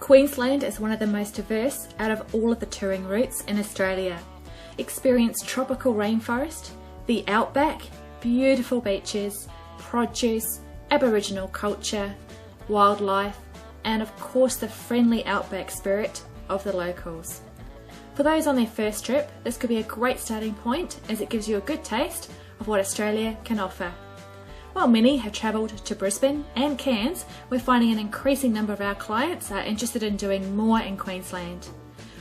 Queensland is one of the most diverse out of all of the touring routes in Australia. Experience tropical rainforest, the outback, beautiful beaches, produce, Aboriginal culture, wildlife, and of course the friendly outback spirit of the locals. For those on their first trip, this could be a great starting point as it gives you a good taste of what Australia can offer. While many have travelled to Brisbane and Cairns, we're finding an increasing number of our clients are interested in doing more in Queensland.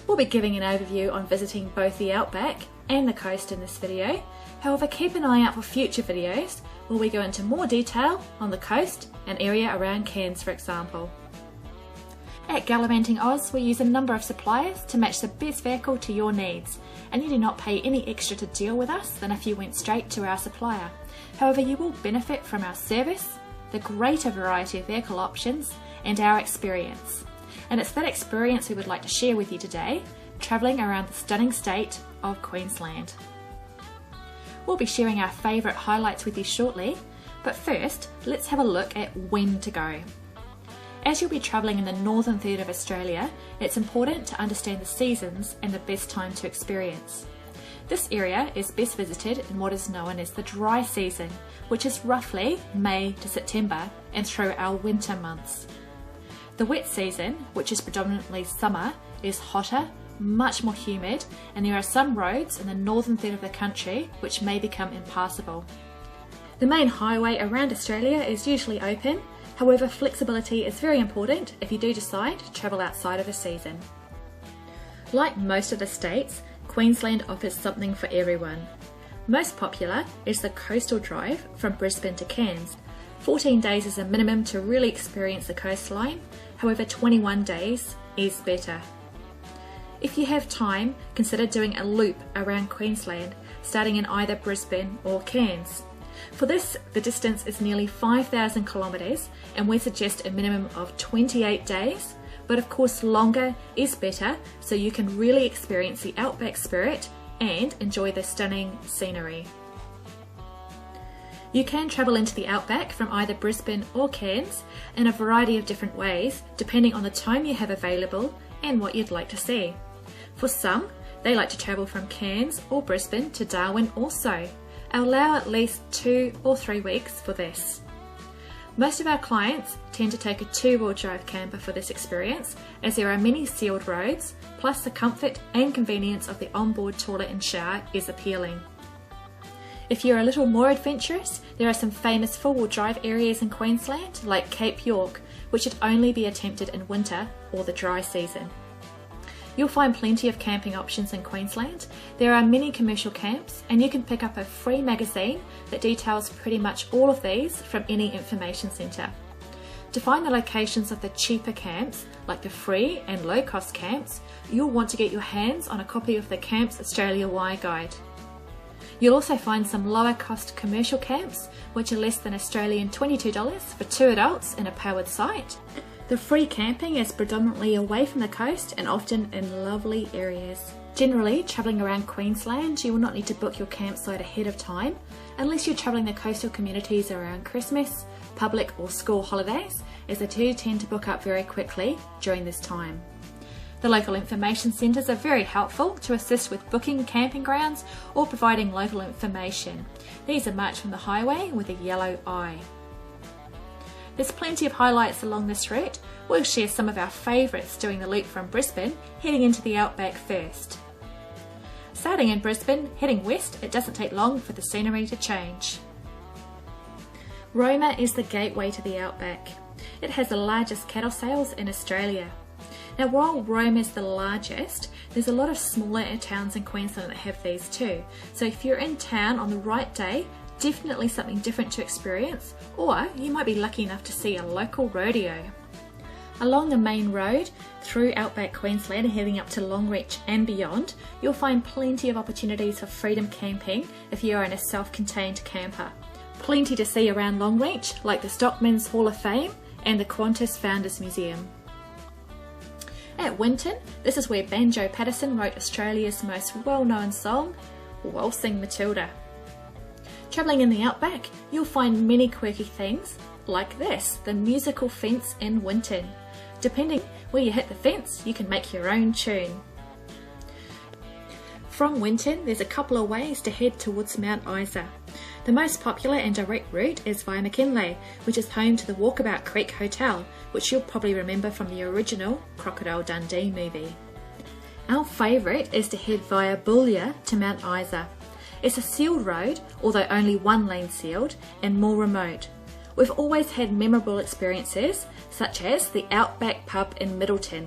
We'll be giving an overview on visiting both the outback and the coast in this video. However, keep an eye out for future videos where we go into more detail on the coast and area around Cairns, for example. At Gallivanting Oz, we use a number of suppliers to match the best vehicle to your needs, and you do not pay any extra to deal with us than if you went straight to our supplier. However, you will benefit from our service, the greater variety of vehicle options, and our experience. And it's that experience we would like to share with you today, travelling around the stunning state of Queensland. We'll be sharing our favourite highlights with you shortly, but first, let's have a look at when to go. As you'll be travelling in the northern third of Australia, it's important to understand the seasons and the best time to experience. This area is best visited in what is known as the dry season, which is roughly May to September and through our winter months. The wet season, which is predominantly summer, is hotter, much more humid, and there are some roads in the northern third of the country which may become impassable. The main highway around Australia is usually open. However, flexibility is very important if you do decide to travel outside of the season. Like most of the states, Queensland offers something for everyone. Most popular is the coastal drive from Brisbane to Cairns. 14 days is a minimum to really experience the coastline, however 21 days is better. If you have time, consider doing a loop around Queensland, starting in either Brisbane or Cairns. For this, the distance is nearly 5,000 kilometres and we suggest a minimum of 28 days, but of course longer is better so you can really experience the outback spirit and enjoy the stunning scenery. You can travel into the outback from either Brisbane or Cairns in a variety of different ways depending on the time you have available and what you'd like to see. For some, they like to travel from Cairns or Brisbane to Darwin also. Allow at least 2 or 3 weeks for this. Most of our clients tend to take a 2-wheel drive camper for this experience as there are many sealed roads, plus the comfort and convenience of the onboard toilet and shower is appealing. If you're a little more adventurous, there are some famous 4-wheel drive areas in Queensland like Cape York, which should only be attempted in winter or the dry season. You'll find plenty of camping options in Queensland. There are many commercial camps and you can pick up a free magazine that details pretty much all of these from any information centre. To find the locations of the cheaper camps, like the free and low cost camps, you'll want to get your hands on a copy of the Camps Australia-wide guide. You'll also find some lower cost commercial camps, which are less than Australian $22 for 2 adults in a powered site. The free camping is predominantly away from the coast and often in lovely areas. Generally, travelling around Queensland, you will not need to book your campsite ahead of time unless you're travelling the coastal communities around Christmas, public or school holidays, as they do tend to book up very quickly during this time. The local information centres are very helpful to assist with booking camping grounds or providing local information. These are marked from the highway with a yellow eye. There's plenty of highlights along this route. We'll share some of our favourites doing the loop from Brisbane, heading into the outback first. Starting in Brisbane, heading west, it doesn't take long for the scenery to change. Roma is the gateway to the outback. It has the largest cattle sales in Australia. Now while Roma is the largest, there's a lot of smaller towns in Queensland that have these too. So if you're in town on the right day, definitely something different to experience, or you might be lucky enough to see a local rodeo. Along the main road through outback Queensland heading up to Longreach and beyond, you'll find plenty of opportunities for freedom camping if you are in a self-contained camper. Plenty to see around Longreach, like the Stockman's Hall of Fame and the Qantas Founders Museum. At Winton, this is where Banjo Paterson wrote Australia's most well-known song, Waltzing Matilda. Travelling in the outback, you'll find many quirky things like this, the musical fence in Winton. Depending Where you hit the fence, you can make your own tune. From Winton, there's a couple of ways to head towards Mount Isa. The most popular and direct route is via McKinley, which is home to the Walkabout Creek Hotel, which you'll probably remember from the original Crocodile Dundee movie. Our favourite is to head via Boulia to Mount Isa. It's a sealed road, although only one lane sealed, and more remote. We've always had memorable experiences, such as the Outback pub in Middleton.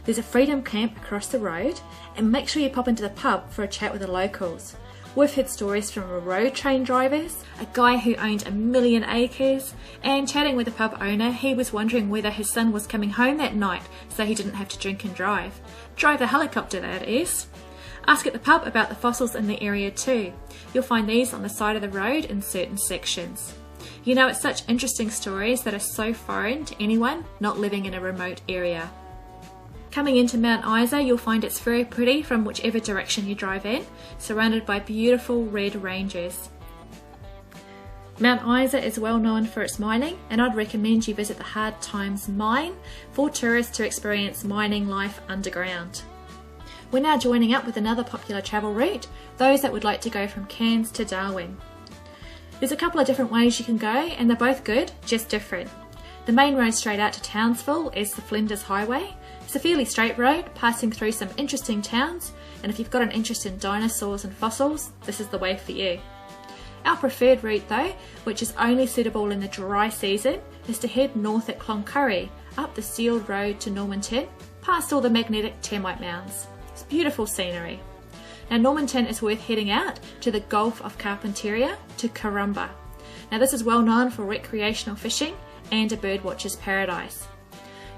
There's a freedom camp across the road, and make sure you pop into the pub for a chat with the locals. We've heard stories from road train drivers, a guy who owned 1 million acres, and chatting with the pub owner, he was wondering whether his son was coming home that night so he didn't have to drink and drive. Drive the helicopter, that is. Ask at the pub about the fossils in the area too. You'll find these on the side of the road in certain sections. You know, it's such interesting stories that are so foreign to anyone not living in a remote area. Coming into Mount Isa, you'll find it's very pretty from whichever direction you drive in, surrounded by beautiful red ranges. Mount Isa is well known for its mining, and I'd recommend you visit the Hard Times Mine for tourists to experience mining life underground. We're now joining up with another popular travel route, those that would like to go from Cairns to Darwin. There's a couple of different ways you can go, and they're both good, just different. The main road straight out to Townsville is the Flinders Highway. It's a fairly straight road, passing through some interesting towns, and if you've got an interest in dinosaurs and fossils, this is the way for you. Our preferred route though, which is only suitable in the dry season, is to head north at Cloncurry, up the sealed road to Normanton, past all the magnetic termite mounds. It's beautiful scenery. Now Normanton is worth heading out to the Gulf of Carpentaria to Karumba. Now this is well known for recreational fishing and a birdwatcher's paradise.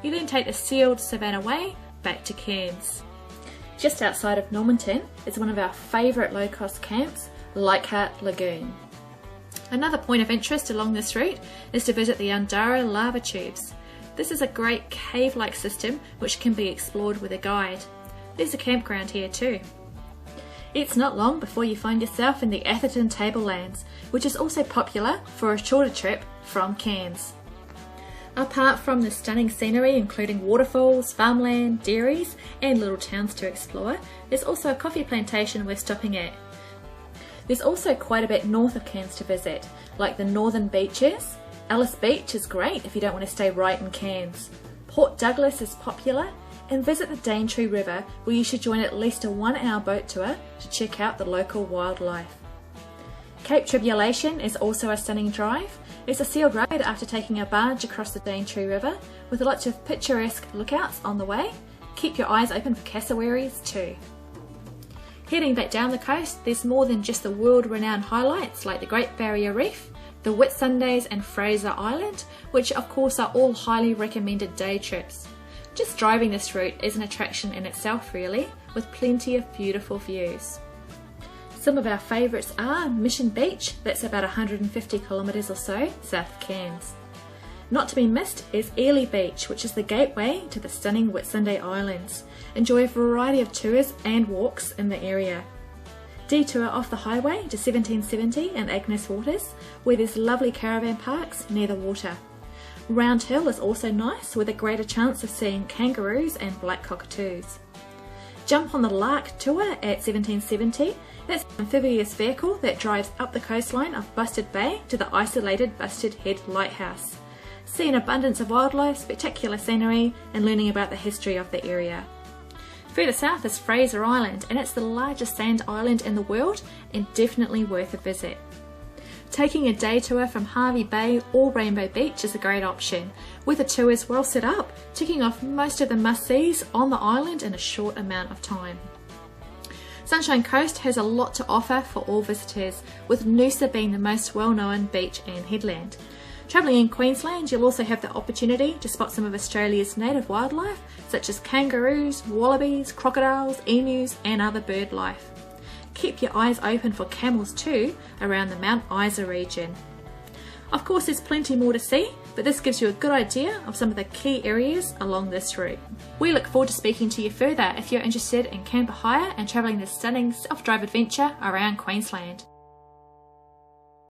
You then take the sealed Savannah Way back to Cairns. Just outside of Normanton is one of our favourite low-cost camps, Leica Lagoon. Another point of interest along this route is to visit the Andaro lava tubes. This is a great cave-like system which can be explored with a guide. There's a campground here too. It's not long before you find yourself in the Atherton Tablelands, which is also popular for a shorter trip from Cairns. Apart from the stunning scenery including waterfalls, farmland, dairies and little towns to explore, there's also a coffee plantation we're stopping at. There's also quite a bit north of Cairns to visit, like the northern beaches. Alice Beach is great if you don't want to stay right in Cairns. Port Douglas is popular, and visit the Daintree River, where you should join at least a 1-hour boat tour to check out the local wildlife. Cape Tribulation is also a stunning drive. It's a sealed road after taking a barge across the Daintree River, with lots of picturesque lookouts on the way. Keep your eyes open for cassowaries too. Heading back down the coast, there's more than just the world-renowned highlights like the Great Barrier Reef, the Whitsundays and Fraser Island, which of course are all highly recommended day trips. Just driving this route is an attraction in itself really, with plenty of beautiful views. Some of our favourites are Mission Beach, that's about 150 kilometres or so south of Cairns. Not to be missed is Ely Beach, which is the gateway to the stunning Whitsunday Islands. Enjoy a variety of tours and walks in the area. Detour off the highway to 1770 and Agnes Waters, where there's lovely caravan parks near the water. Round Hill is also nice, with a greater chance of seeing kangaroos and black cockatoos. Jump on the Lark tour at 1770. That's an amphibious vehicle that drives up the coastline of Busted Bay to the isolated Busted Head Lighthouse. See an abundance of wildlife, spectacular scenery, and learning about the history of the area. Further south is Fraser Island, and it's the largest sand island in the world and definitely worth a visit. Taking a day tour from Harvey Bay or Rainbow Beach is a great option, with the tours well set up, ticking off most of the must-sees on the island in a short amount of time. Sunshine Coast has a lot to offer for all visitors, with Noosa being the most well-known beach and headland. Travelling in Queensland, you'll also have the opportunity to spot some of Australia's native wildlife, such as kangaroos, wallabies, crocodiles, emus and other bird life. Keep your eyes open for camels too around the Mount Isa region. Of course there's plenty more to see, but this gives you a good idea of some of the key areas along this route. We look forward to speaking to you further if you're interested in camper hire and travelling this stunning self-drive adventure around Queensland.